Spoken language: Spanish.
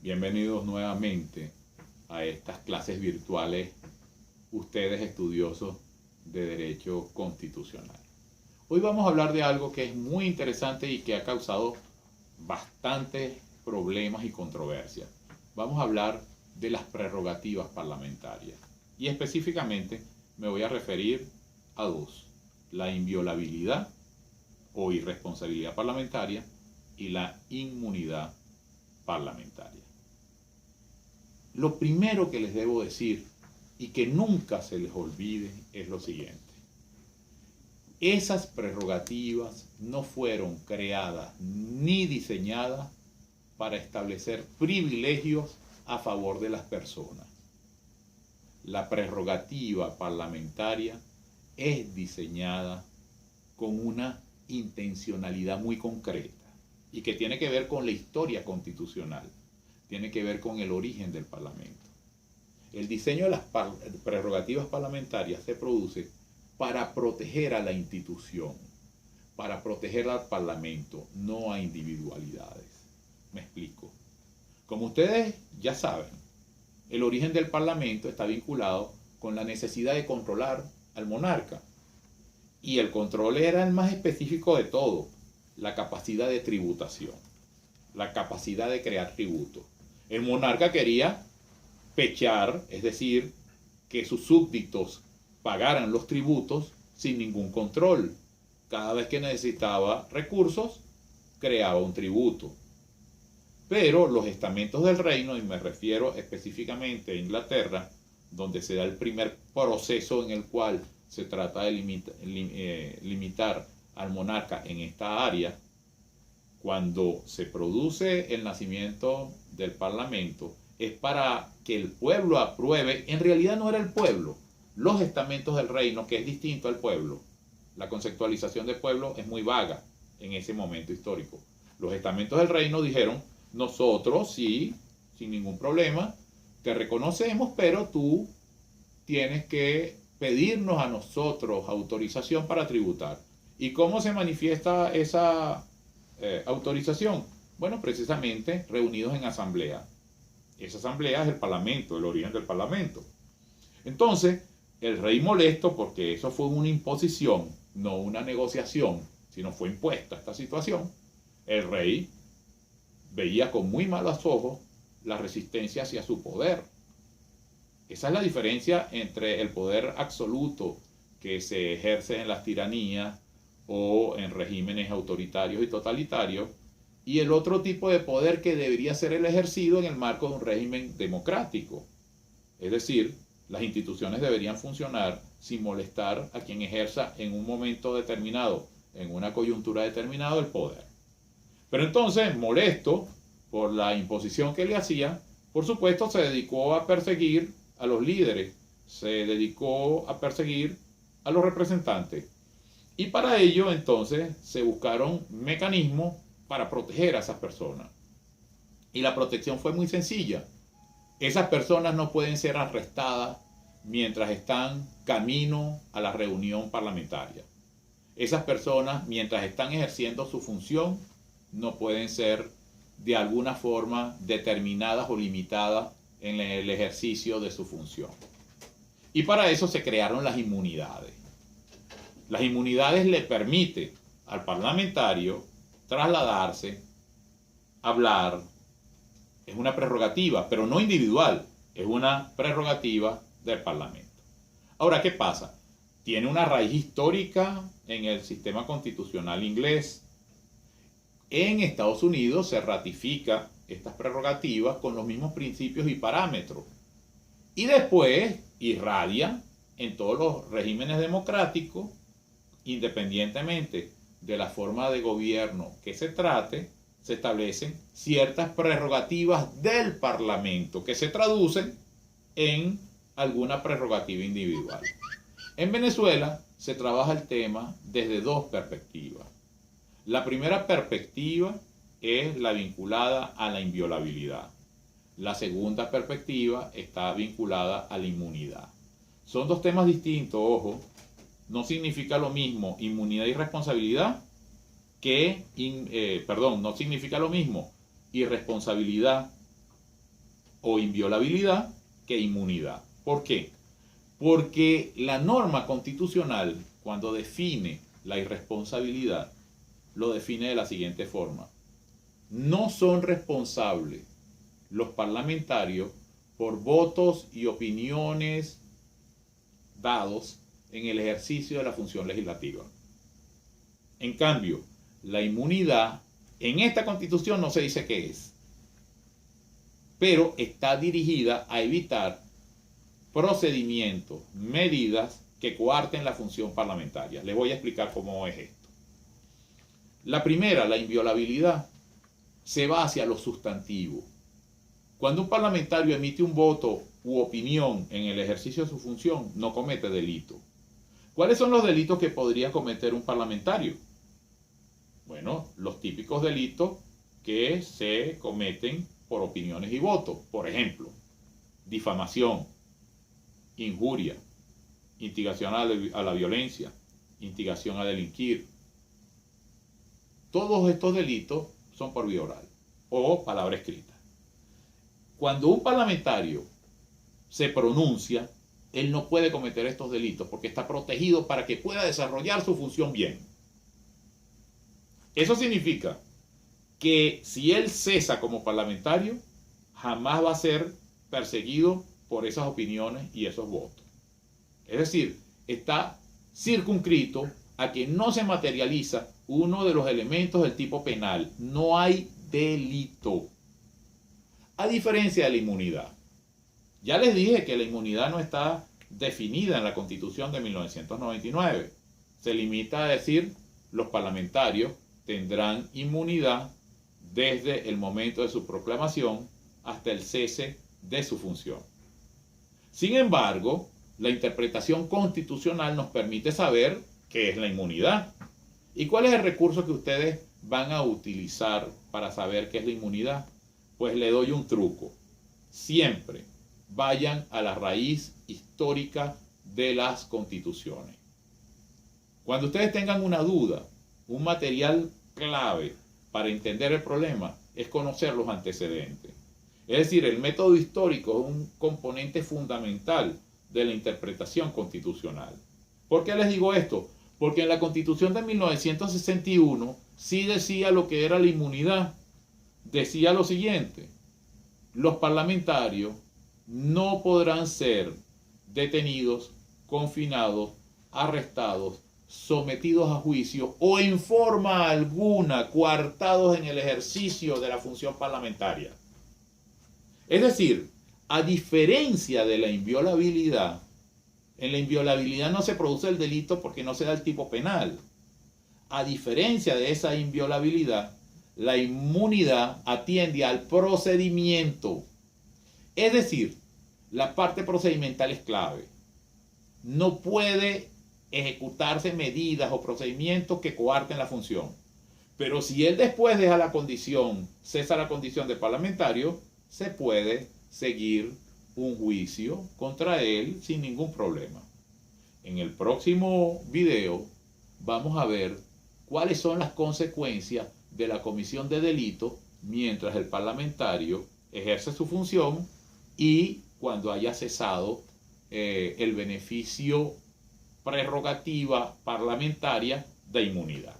Bienvenidos nuevamente a estas clases virtuales, ustedes estudiosos de Derecho Constitucional. Hoy vamos a hablar de algo que es muy interesante y que ha causado bastantes problemas y controversias. Vamos a hablar de las prerrogativas parlamentarias. Y específicamente me voy a referir a dos: la inviolabilidad o irresponsabilidad parlamentaria y la inmunidad parlamentaria. Lo primero que les debo decir y que nunca se les olvide es lo siguiente: esas prerrogativas no fueron creadas ni diseñadas para establecer privilegios a favor de las personas. La prerrogativa parlamentaria es diseñada con una intencionalidad muy concreta y que tiene que ver con la historia constitucional, tiene que ver con el origen del Parlamento. El diseño de las prerrogativas parlamentarias se produce para proteger a la institución, para proteger al Parlamento, no a individualidades. Me explico. Como ustedes ya saben, el origen del Parlamento está vinculado con la necesidad de controlar al monarca. Y el control era el más específico de todo: la capacidad de tributación, la capacidad de crear tributos. El monarca quería pechar, es decir, que sus súbditos pagaran los tributos sin ningún control. Cada vez que necesitaba recursos, creaba un tributo. Pero los estamentos del reino, y me refiero específicamente a Inglaterra, donde se da el primer proceso en el cual se trata de limitar al monarca en esta área, cuando se produce el nacimiento del Parlamento, es para que el pueblo apruebe. En realidad no era el pueblo, los estamentos del reino, que es distinto al pueblo. La conceptualización de pueblo es muy vaga en ese momento histórico. Los estamentos del reino dijeron: nosotros sí, sin ningún problema, te reconocemos, pero tú tienes que pedirnos a nosotros autorización para tributar. ¿Y cómo se manifiesta esa autorización? Bueno, precisamente reunidos en asamblea. Esa asamblea es el Parlamento, el origen del Parlamento. Entonces, el rey, molesto porque eso fue una imposición, no una negociación, sino fue impuesta esta situación, el rey veía con muy malos ojos la resistencia hacia su poder. Esa es la diferencia entre el poder absoluto que se ejerce en las tiranías o en regímenes autoritarios y totalitarios, y el otro tipo de poder que debería ser el ejercido en el marco de un régimen democrático. Es decir, las instituciones deberían funcionar sin molestar a quien ejerza en un momento determinado, en una coyuntura determinada, el poder. Pero entonces, molesto por la imposición que le hacía, por supuesto se dedicó a perseguir a los líderes, se dedicó a perseguir a los representantes. Y para ello entonces se buscaron mecanismos para proteger a esas personas. Y la protección fue muy sencilla. Esas personas no pueden ser arrestadas mientras están camino a la reunión parlamentaria. Esas personas, mientras están ejerciendo su función, no pueden ser de alguna forma determinadas o limitadas en el ejercicio de su función. Y para eso se crearon las inmunidades. Las inmunidades le permiten al parlamentario trasladarse, hablar. Es una prerrogativa, pero no individual, es una prerrogativa del Parlamento. Ahora, ¿qué pasa? Tiene una raíz histórica en el sistema constitucional inglés. En Estados Unidos se ratifica estas prerrogativas con los mismos principios y parámetros. Y después irradia en todos los regímenes democráticos, independientemente de la forma de gobierno que se trate, se establecen ciertas prerrogativas del Parlamento que se traducen en alguna prerrogativa individual. En Venezuela se trabaja el tema desde dos perspectivas. La primera perspectiva es la vinculada a la inviolabilidad. La segunda perspectiva está vinculada a la inmunidad. Son dos temas distintos, ojo. No significa lo mismo inmunidad y responsabilidad no significa lo mismo irresponsabilidad o inviolabilidad que inmunidad. ¿Por qué? Porque la norma constitucional, cuando define la irresponsabilidad, lo define de la siguiente forma: no son responsables los parlamentarios por votos y opiniones dados en el ejercicio de la función legislativa. En cambio, la inmunidad en esta Constitución no se dice qué es, pero está dirigida a evitar procedimientos, medidas que coarten la función parlamentaria. Les voy a explicar cómo es esto. La primera, la inviolabilidad, se va hacia lo sustantivo. Cuando un parlamentario emite un voto u opinión en el ejercicio de su función, no comete delito. ¿Cuáles son los delitos que podría cometer un parlamentario? Bueno, los típicos delitos que se cometen por opiniones y votos. Por ejemplo, difamación, injuria, instigación a la violencia, instigación a delinquir. Todos estos delitos son por vía oral o palabra escrita. Cuando un parlamentario se pronuncia, él no puede cometer estos delitos porque está protegido para que pueda desarrollar su función bien. Eso significa que si él cesa como parlamentario, jamás va a ser perseguido por esas opiniones y esos votos. Es decir, está circunscrito a que no se materializa uno de los elementos del tipo penal. No hay delito. A diferencia de la inmunidad. Ya les dije que la inmunidad no está definida en la Constitución de 1999. Se limita a decir los parlamentarios tendrán inmunidad desde el momento de su proclamación hasta el cese de su función. Sin embargo, la interpretación constitucional nos permite saber qué es la inmunidad y cuál es el recurso que ustedes van a utilizar para saber qué es la inmunidad. Pues le doy un truco. Siempre vayan a la raíz histórica de las constituciones. Cuando ustedes tengan una duda, un material clave para entender el problema es conocer los antecedentes. Es decir, el método histórico es un componente fundamental de la interpretación constitucional. ¿Por qué les digo esto? Porque en la Constitución de 1961 sí decía lo que era la inmunidad. Decía lo siguiente: los parlamentarios no podrán ser detenidos, confinados, arrestados, sometidos a juicio o en forma alguna coartados en el ejercicio de la función parlamentaria. Es decir, a diferencia de la inviolabilidad, en la inviolabilidad no se produce el delito porque no se da el tipo penal. A diferencia de esa inviolabilidad, la inmunidad atiende al procedimiento. Es decir, la parte procedimental es clave. No puede ejecutarse medidas o procedimientos que coarten la función. Pero si él después deja la condición, cesa la condición de parlamentario, se puede seguir un juicio contra él sin ningún problema. En el próximo video vamos a ver cuáles son las consecuencias de la comisión de delito mientras el parlamentario ejerce su función y cuando haya cesado el beneficio prerrogativa parlamentaria de inmunidad.